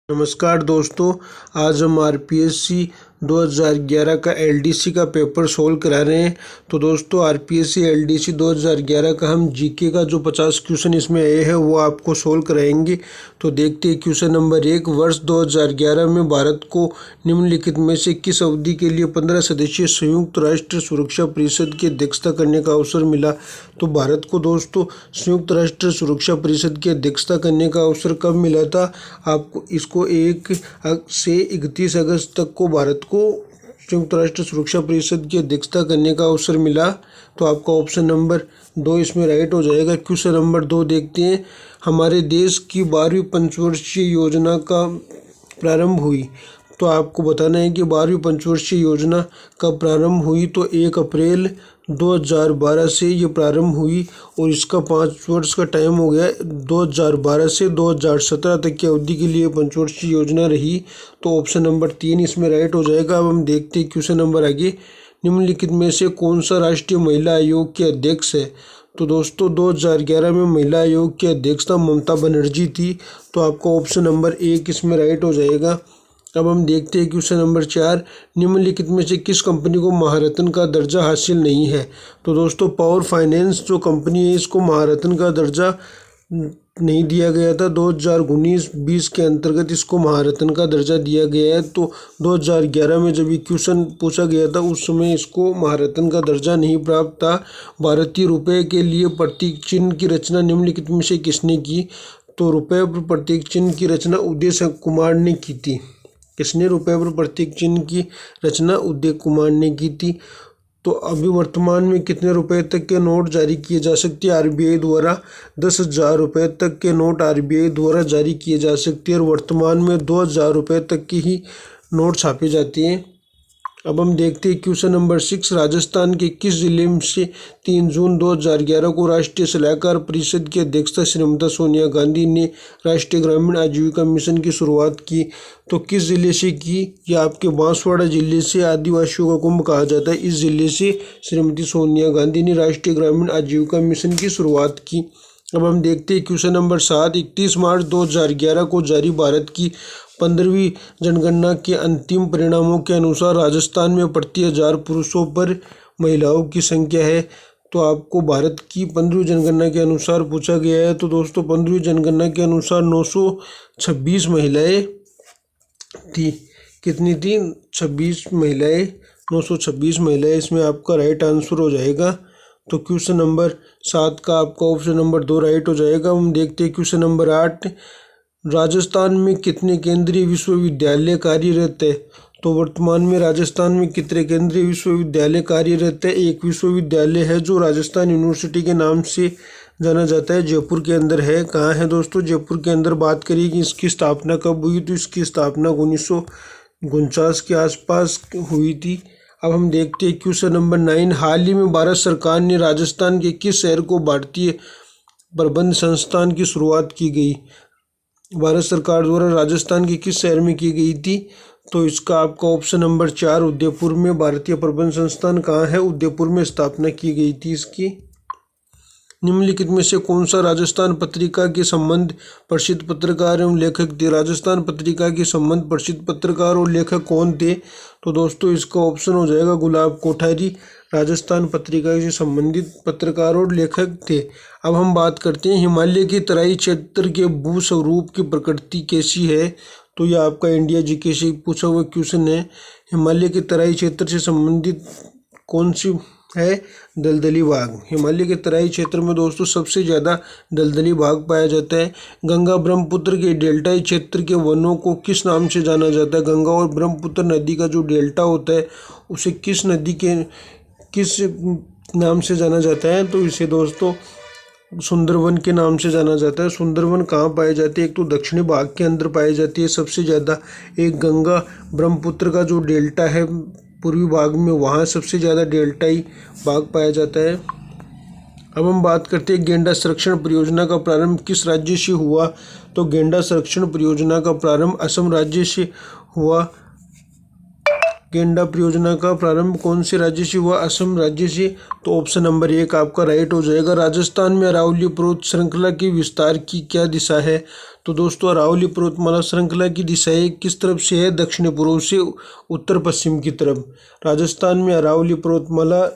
नमस्कार दोस्तों, आज हम आरपीएससी 2011 का एलडीसी का पेपर सोल्व करा रहे हैं। तो दोस्तों आरपीएससी एलडीसी 2011 का हम जीके का जो 50 क्वेश्चन इसमें आए हैं वो आपको सोल्व कराएंगे। तो देखते हैं क्वेश्चन नंबर 1। वर्ष 2011 में भारत को निम्नलिखित में से किस अवधि के लिए 15 सदस्यीय संयुक्त राष्ट्र सुरक्षा परिषद की अध्यक्षता करने का अवसर मिला। तो भारत को दोस्तों संयुक्त राष्ट्र सुरक्षा परिषद की अध्यक्षता करने का अवसर कब मिला था? आपको इसको 1 से 31 अगस्त तक को भारत को संयुक्त राष्ट्र सुरक्षा परिषद की अध्यक्षता करने का अवसर मिला। तो आपका ऑप्शन नंबर 2 इसमें राइट हो जाएगा। क्वेश्चन नंबर 2 देखते हैं। हमारे देश की 12वीं पंचवर्षीय योजना का प्रारंभ हुई। तो आपको बताना है कि 12वीं पंचवर्षीय योजना कब प्रारंभ हुई। तो 1 अप्रैल 2012 से ये प्रारंभ हुई और इसका 5 वर्ष का टाइम हो गया। 2012 से 2017 तक की अवधि के लिए पंचवर्षीय योजना रही। तो ऑप्शन नंबर 3 इसमें राइट हो जाएगा। अब हम देखते हैं क्वेश्चन नंबर आगे। निम्नलिखित में से कौन सा राष्ट्रीय महिला आयोग के अध्यक्ष है? तो दोस्तों 2011 में महिला आयोग की अध्यक्षता ममता बनर्जी थी। तो आपका ऑप्शन नंबर 1 इसमें राइट हो जाएगा। अब हम देखते हैं क्वेश्चन नंबर 4। निम्नलिखित में से किस कंपनी को महारत्न का दर्जा हासिल नहीं है? तो दोस्तों पावर फाइनेंस जो कंपनी है इसको महारत्न का दर्जा नहीं दिया गया था। 2019-20 के अंतर्गत इसको महारत्न का दर्जा दिया गया है। तो 2011 में जब ये क्वेश्चन पूछा गया था उस समय इसको महारत्न का दर्जा नहीं प्राप्त था। भारतीय रुपये के लिए प्रतीक चिन्ह की रचना निम्नलिखित में से किसने की? तो रुपये पर प्रतीक चिन्ह की रचना उदय कुमार ने की थी। किसने रुपये पर प्रतीक चिन्ह की रचना? उदय कुमार ने की थी। तो अभी वर्तमान में कितने रुपए तक के नोट जारी किए जा सकते हैं आरबीआई द्वारा? 10,000 रुपये तक के नोट आरबीआई द्वारा जारी किए जा सकते हैं और वर्तमान में 2,000 रुपये तक की ही नोट छापे जाते हैं। अब हम देखते हैं क्वेश्चन नंबर 6। राजस्थान के किस जिले से 3 जून 2011 को राष्ट्रीय सलाहकार परिषद की अध्यक्षता श्रीमती सोनिया गांधी ने राष्ट्रीय ग्रामीण आजीविका मिशन की शुरुआत की? तो किस जिले से की? यह आपके बांसवाड़ा जिले से आदिवासियों का कुंभ कहा जाता है। इस जिले से श्रीमती सोनिया गांधी ने राष्ट्रीय ग्रामीण आजीविका मिशन की शुरुआत की। अब हम देखते हैं क्वेश्चन नंबर 7। 31 मार्च 2011 को जारी भारत की 15वीं जनगणना के अंतिम परिणामों के अनुसार राजस्थान में प्रति 1000 पुरुषों पर महिलाओं की संख्या है। तो आपको भारत की 15वीं जनगणना के अनुसार पूछा गया है। तो दोस्तों 15वीं जनगणना के अनुसार 926 महिलाएं थी। कितनी थी? 26 महिलाएं। 926 महिलाएं इसमें आपका राइट आंसर हो जाएगा। तो क्वेश्चन नंबर 7 का आपका ऑप्शन नंबर 2 राइट हो जाएगा। हम देखते हैं क्वेश्चन नंबर 8। राजस्थान में कितने केंद्रीय विश्वविद्यालय कार्यरत है? तो वर्तमान में राजस्थान में कितने केंद्रीय विश्वविद्यालय कार्यरत है? एक विश्वविद्यालय है जो राजस्थान यूनिवर्सिटी के नाम से जाना जाता है, जयपुर के अंदर है। कहाँ है दोस्तों? जयपुर के अंदर। बात करिए कि इसकी स्थापना कब हुई, तो इसकी स्थापना 1949 के आसपास हुई थी। अब हम देखते हैं क्वेश्चन नंबर 9। हाल ही में भारत सरकार ने राजस्थान के किस शहर को भारतीय प्रबंध संस्थान की शुरुआत की गई? भारत सरकार द्वारा राजस्थान के किस शहर में की गई थी? तो इसका आपका ऑप्शन नंबर 4 उदयपुर में भारतीय प्रबंध संस्थान कहाँ है? उदयपुर में स्थापना की गई थी इसकी। निम्नलिखित में से कौन सा राजस्थान पत्रिका के संबंध प्रसिद्ध पत्रकार एवं लेखक थे? राजस्थान पत्रिका के संबंध प्रसिद्ध पत्रकार और लेखक कौन थे? तो दोस्तों इसका ऑप्शन हो जाएगा गुलाब कोठारी। राजस्थान पत्रिका से संबंधित पत्रकार और लेखक थे। अब हम बात करते हैं हिमालय की तराई क्षेत्र के भू स्वरूप की प्रकृति कैसी है? तो यह आपका इंडिया जीके से पूछा हुआ क्वेश्चन है। हिमालय के तराई क्षेत्र से संबंधित कौन सी है? दलदली भाग। हिमालय के तराई क्षेत्र में दोस्तों सबसे ज़्यादा दलदली भाग पाया जाता है। गंगा ब्रह्मपुत्र के डेल्टाई क्षेत्र के वनों को किस नाम से जाना जाता है? गंगा और ब्रह्मपुत्र नदी का जो डेल्टा होता है उसे किस नदी के किस नाम से जाना जाता है? तो इसे दोस्तों सुंदरवन के नाम से जाना जाता है। सुंदरवन कहाँ पाए जाते हैं? एक तो दक्षिणी भाग के अंदर पाई जाती है सबसे ज़्यादा। एक गंगा ब्रह्मपुत्र का जो डेल्टा है पूर्वी भाग में, वहाँ सबसे ज़्यादा डेल्टाई भाग पाया जाता है। अब हम बात करते हैं गेंडा संरक्षण परियोजना का प्रारंभ किस राज्य से हुआ? तो गेंडा संरक्षण परियोजना का प्रारंभ असम राज्य से हुआ। गेंडा परियोजना का प्रारंभ कौन से राज्य से हुआ? असम राज्य से। तो ऑप्शन नंबर 1 आपका राइट हो जाएगा। राजस्थान में अरावली पर्वत श्रृंखला की विस्तार की क्या दिशा है? तो दोस्तों अरावली पर्वतमाला श्रृंखला की दिशाएं किस तरफ से है? दक्षिण पूर्व से उत्तर पश्चिम की तरफ। राजस्थान में अरावली पर्वतमाला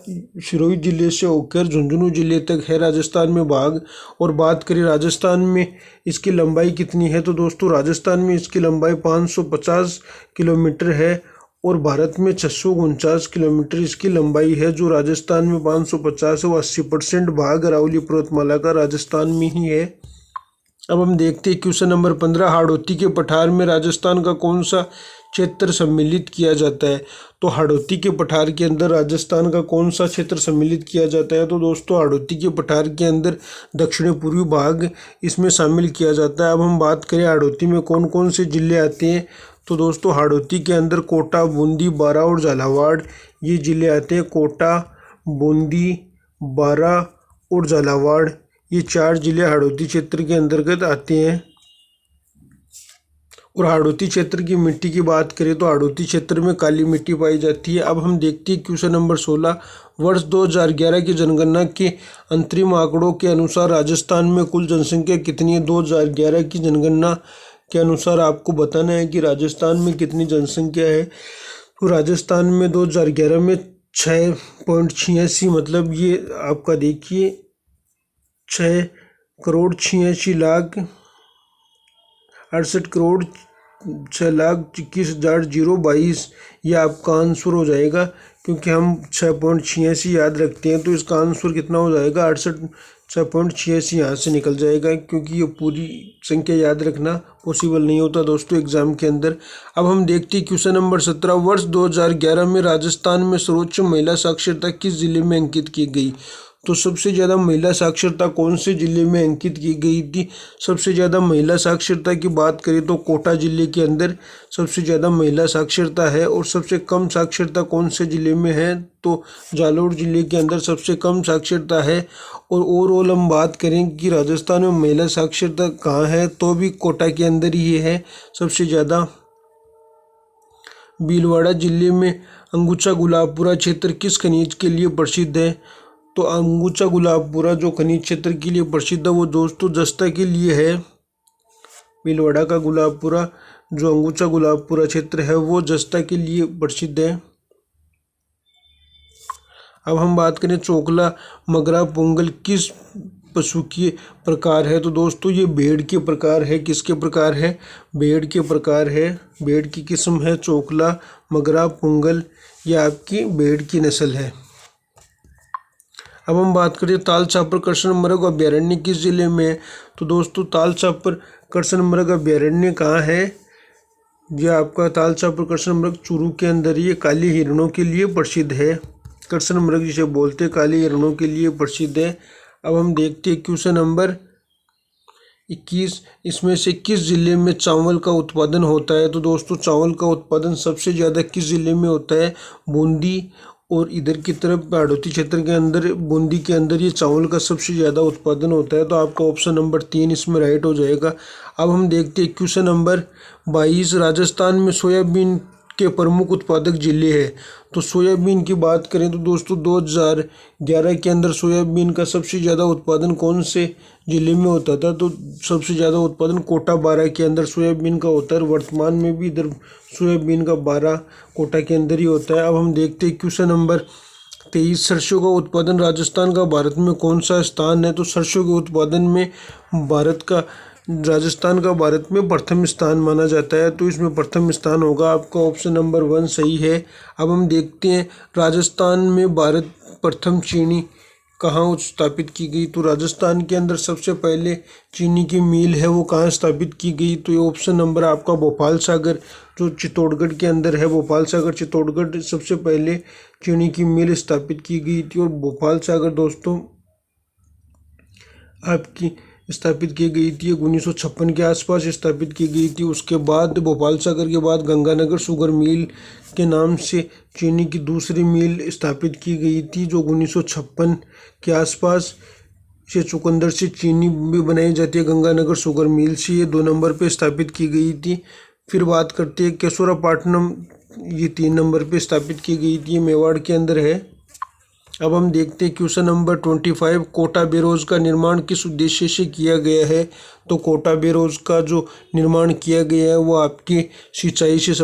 सिरोही जिले से होकर झुंझुनू जिले तक है, राजस्थान में भाग। और बात करें राजस्थान में इसकी लंबाई कितनी है, तो दोस्तों राजस्थान में इसकी लंबाई 550 किलोमीटर है और भारत में 649 किलोमीटर इसकी लंबाई है। जो राजस्थान में 550 है वो 80% भाग अरावली पर्वतमाला का राजस्थान में ही है। अब हम देखते हैं क्वेश्चन नंबर 15। हाड़ौती के पठार में राजस्थान का कौन सा क्षेत्र सम्मिलित किया जाता है? तो हाड़ौती के पठार के अंदर राजस्थान का कौन सा क्षेत्र सम्मिलित किया जाता है? तो दोस्तों हाड़ौती के पठार के अंदर दक्षिण पूर्वी भाग इसमें शामिल किया जाता है। अब हम बात करें हाड़ौती में कौन कौन से जिले आते हैं, तो दोस्तों हाड़ौती के अंदर कोटा, बूंदी, बारा और झालावाड़ ये जिले आते हैं। कोटा, बूंदी, बारा और झालावाड़ ये 4 जिले हाड़ौती क्षेत्र के अंतर्गत आते हैं। और हाड़ौती क्षेत्र की मिट्टी की बात करें तो हाड़ौती क्षेत्र में काली मिट्टी पाई जाती है। अब हम देखते हैं क्वेश्चन नंबर 16। वर्ष 2011 की जनगणना के अंतरिम आंकड़ों के अनुसार राजस्थान में कुल जनसंख्या कितनी है? 2011 की जनगणना के अनुसार आपको बताना है कि राजस्थान में कितनी जनसंख्या है। तो राजस्थान में 2011 में 6.86 मतलब ये आपका देखिए 6,68,6,21,022 ये आपका आंसर हो जाएगा। क्योंकि हम 6.86 याद रखते हैं तो इसका आंसर कितना हो जाएगा? 6.86 यहाँ से निकल जाएगा, क्योंकि ये पूरी संख्या याद रखना पॉसिबल नहीं होता दोस्तों एग्जाम के अंदर। अब हम देखते हैं क्वेश्चन नंबर 17। वर्ष 2011 में राजस्थान में सर्वोच्च महिला साक्षरता किस जिले में अंकित की गई? तो सबसे ज़्यादा महिला साक्षरता कौन से जिले में अंकित की गई थी? सबसे ज़्यादा महिला साक्षरता की बात करें तो कोटा जिले के अंदर सबसे ज़्यादा महिला साक्षरता है। और सबसे कम साक्षरता कौन से जिले में है? तो जालोर जिले के अंदर सबसे कम साक्षरता है। और ओवरऑल हम बात करें कि राजस्थान में महिला साक्षरता कहाँ है, तो भी कोटा के अंदर ही है सबसे ज़्यादा। भीलवाड़ा जिले में अंगुचा गुलाबपुरा क्षेत्र किस खनिज के लिए प्रसिद्ध है? तो अंगुचा गुलाबपुरा जो खनिज क्षेत्र के लिए प्रसिद्ध है वो दोस्तों जस्ता के लिए है। भीलवाड़ा का गुलाबपुरा जो अंगुचा गुलाबपुरा क्षेत्र है वो जस्ता के लिए प्रसिद्ध है। अब हम बात करें चोकला मगरा पोंगल किस पशु के प्रकार है? तो दोस्तों ये भेड़ के प्रकार है। किसके प्रकार है? भेड़ के प्रकार है। भेड़ की किस्म है चोकला मगरा पोंगल, ये आपकी भेड़ की नस्ल है। अब हम बात करें ताल छापर कृष्ण मृग अभ्यारण्य किस जिले में है? तो दोस्तों ताल छापर कृष्ण मृग अभ्यारण्य कहाँ है? ये आपका ताल छापर कृष्ण मृग चूरू के अंदर ये काले हिरणों के लिए प्रसिद्ध है। कृष्ण मृग जिसे बोलते हैं काले हिरणों के लिए प्रसिद्ध है। अब हम देखते हैं क्वेश्चन नंबर 21। इसमें से किस जिले में चावल का उत्पादन होता है? तो दोस्तों चावल का उत्पादन सबसे ज़्यादा किस जिले में होता है? बूंदी और इधर की तरफ हाड़ौती क्षेत्र के अंदर बूंदी के अंदर ये चावल का सबसे ज़्यादा उत्पादन होता है। तो आपका ऑप्शन नंबर 3 इसमें राइट हो जाएगा। अब हम देखते हैं क्वेश्चन नंबर 22। राजस्थान में सोयाबीन के प्रमुख उत्पादक जिले हैं। तो सोयाबीन की बात करें तो दोस्तों 2011 के अंदर सोयाबीन का सबसे ज़्यादा उत्पादन कौन से जिले में होता था? तो सबसे ज़्यादा उत्पादन कोटा बारा के अंदर सोयाबीन का होता है। वर्तमान में भी इधर सोयाबीन का बारा कोटा के अंदर ही होता है। अब हम देखते हैं क्वेश्चन नंबर 23। सरसों का उत्पादन राजस्थान का भारत में कौन सा स्थान है? तो सरसों के उत्पादन में राजस्थान का भारत में प्रथम स्थान माना जाता है। तो इसमें प्रथम स्थान होगा आपका ऑप्शन नंबर 1 सही है। अब हम देखते हैं राजस्थान में भारत प्रथम चीनी कहाँ स्थापित की गई? तो राजस्थान के अंदर सबसे पहले चीनी की मिल है वो कहाँ स्थापित की गई? तो ये ऑप्शन नंबर आपका भोपाल सागर जो चित्तौड़गढ़ के अंदर है, भोपाल सागर चित्तौड़गढ़ सबसे पहले चीनी की मिल स्थापित की गई थी। और भोपाल सागर दोस्तों आपकी स्थापित की गई थी 1956 के आसपास स्थापित की गई थी। उसके बाद भोपाल सागर के बाद गंगानगर शुगर मिल के नाम से चीनी की दूसरी मिल स्थापित की गई थी जो 1956 के आसपास से चुकंदर से चीनी भी बनाई जाती है गंगानगर शुगर मिल से, ये 2 नंबर पे स्थापित की गई थी। फिर बात करते हैं केशोरापाटनम ये 3 नंबर पे स्थापित की गई थी, ये मेवाड़ के अंदर है। अब हम देखते हैं क्वेश्चन नंबर 25, कोटा बैराज का निर्माण किस उद्देश्य से किया गया है। तो कोटा बैराज का जो निर्माण किया गया है वो आपके सिंचाई से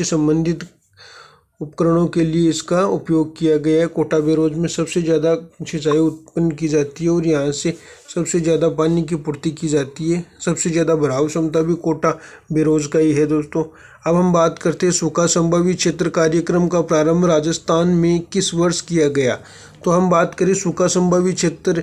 संबंधित उपकरणों के लिए इसका उपयोग किया गया है। कोटा बैराज में सबसे ज़्यादा सिंचाई उत्पन्न की जाती है और यहाँ से सबसे ज़्यादा पानी की पूर्ति की जाती है। सबसे ज़्यादा भराव क्षमता भी कोटा बैराज का ही है दोस्तों। अब हम बात करते हैं सूखा संभावित क्षेत्र कार्यक्रम का प्रारंभ राजस्थान में किस वर्ष किया गया। तो हम बात करें सूखा संभावित क्षेत्र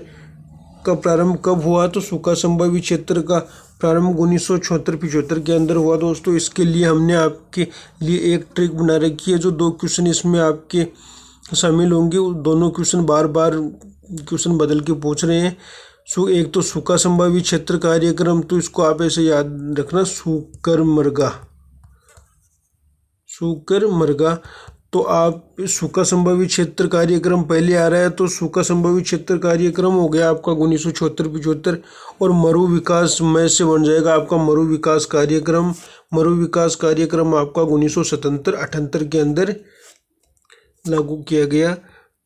का प्रारंभ कब हुआ, तो सूखा संभावित क्षेत्र का प्रारंभ 1974-75 के अंदर हुआ दोस्तों। इसके लिए हमने आपके लिए एक ट्रिक बना रखी है, जो 2 क्वेश्चन इसमें आपके शामिल होंगे। दोनों क्वेश्चन बार क्वेश्चन बदल के पूछ रहे हैं। एक तो सूखा संभावित क्षेत्र कार्यक्रम, तो इसको आप ऐसे याद रखना, सूकर मरगा। तो आप सूखा संभावित क्षेत्र कार्यक्रम पहले आ रहा है, तो सूखा संभावित क्षेत्र कार्यक्रम हो गया आपका 1974-75 और मरु विकास में से बन जाएगा आपका मरु विकास कार्यक्रम। मरु विकास कार्यक्रम आपका 1977-78 के अंदर लागू किया गया।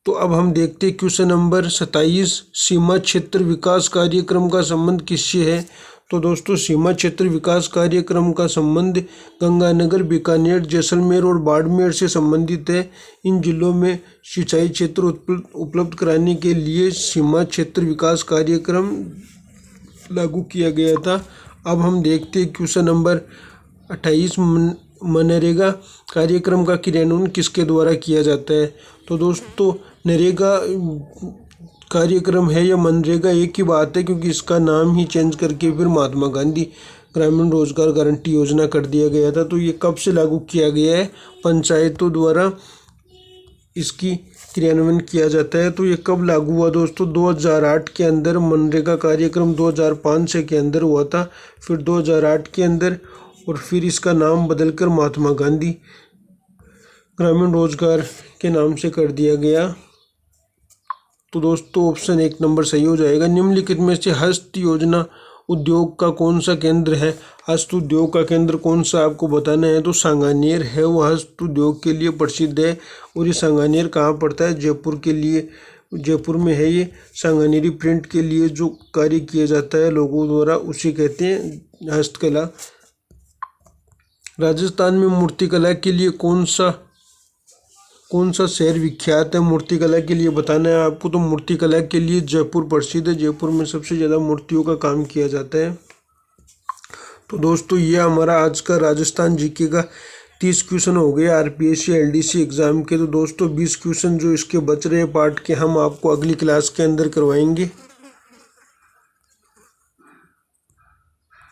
तो अब हम देखते हैं क्वेश्चन नंबर 27, सीमा क्षेत्र विकास कार्यक्रम का संबंध किससे है। तो दोस्तों सीमा क्षेत्र विकास कार्यक्रम का संबंध गंगानगर, बीकानेर, जैसलमेर और बाड़मेर से संबंधित है। इन जिलों में सिंचाई क्षेत्र उपलब्ध कराने के लिए सीमा क्षेत्र विकास कार्यक्रम लागू किया गया था। अब हम देखते हैं क्वेश्चन नंबर 28, मनरेगा कार्यक्रम का क्रियान्वयन किसके द्वारा किया जाता है। तो दोस्तों नरेगा कार्यक्रम है या मनरेगा एक ही बात है, क्योंकि इसका नाम ही चेंज करके फिर महात्मा गांधी ग्रामीण रोजगार गारंटी योजना कर दिया गया था। तो ये कब से लागू किया गया है, पंचायतों द्वारा इसकी क्रियान्वयन किया जाता है। तो ये कब लागू हुआ दोस्तों, 2008 के अंदर। मनरेगा कार्यक्रम 2005 के अंदर हुआ था, फिर 2008 के अंदर, और फिर इसका नाम बदलकर महात्मा गांधी ग्रामीण रोजगार के नाम से कर दिया गया। तो दोस्तों ऑप्शन 1 नंबर सही हो जाएगा। निम्नलिखित में से हस्त योजना उद्योग का कौन सा केंद्र है। हस्त उद्योग का केंद्र कौन सा आपको बताना है, तो सांगानेर है, वो हस्त उद्योग के लिए प्रसिद्ध है। और ये सांगानेर कहाँ पड़ता है, जयपुर में है। ये सांगानेरी प्रिंट के लिए जो कार्य किया जाता है लोगों द्वारा, उसे कहते हैं हस्तकला। राजस्थान में मूर्तिकला के लिए कौन सा शहर विख्यात है, मूर्तिकला के लिए बताना है आपको। तो मूर्तिकला के लिए जयपुर प्रसिद्ध है, जयपुर में सबसे ज़्यादा मूर्तियों का काम किया जाता है। तो दोस्तों ये हमारा आज का राजस्थान जीके का 30 क्वेश्चन हो गए आरपीएससी एलडीसी एग्ज़ाम के। तो दोस्तों 20 क्वेश्चन जो इसके बच रहे पार्ट के हम आपको अगली क्लास के अंदर करवाएंगे।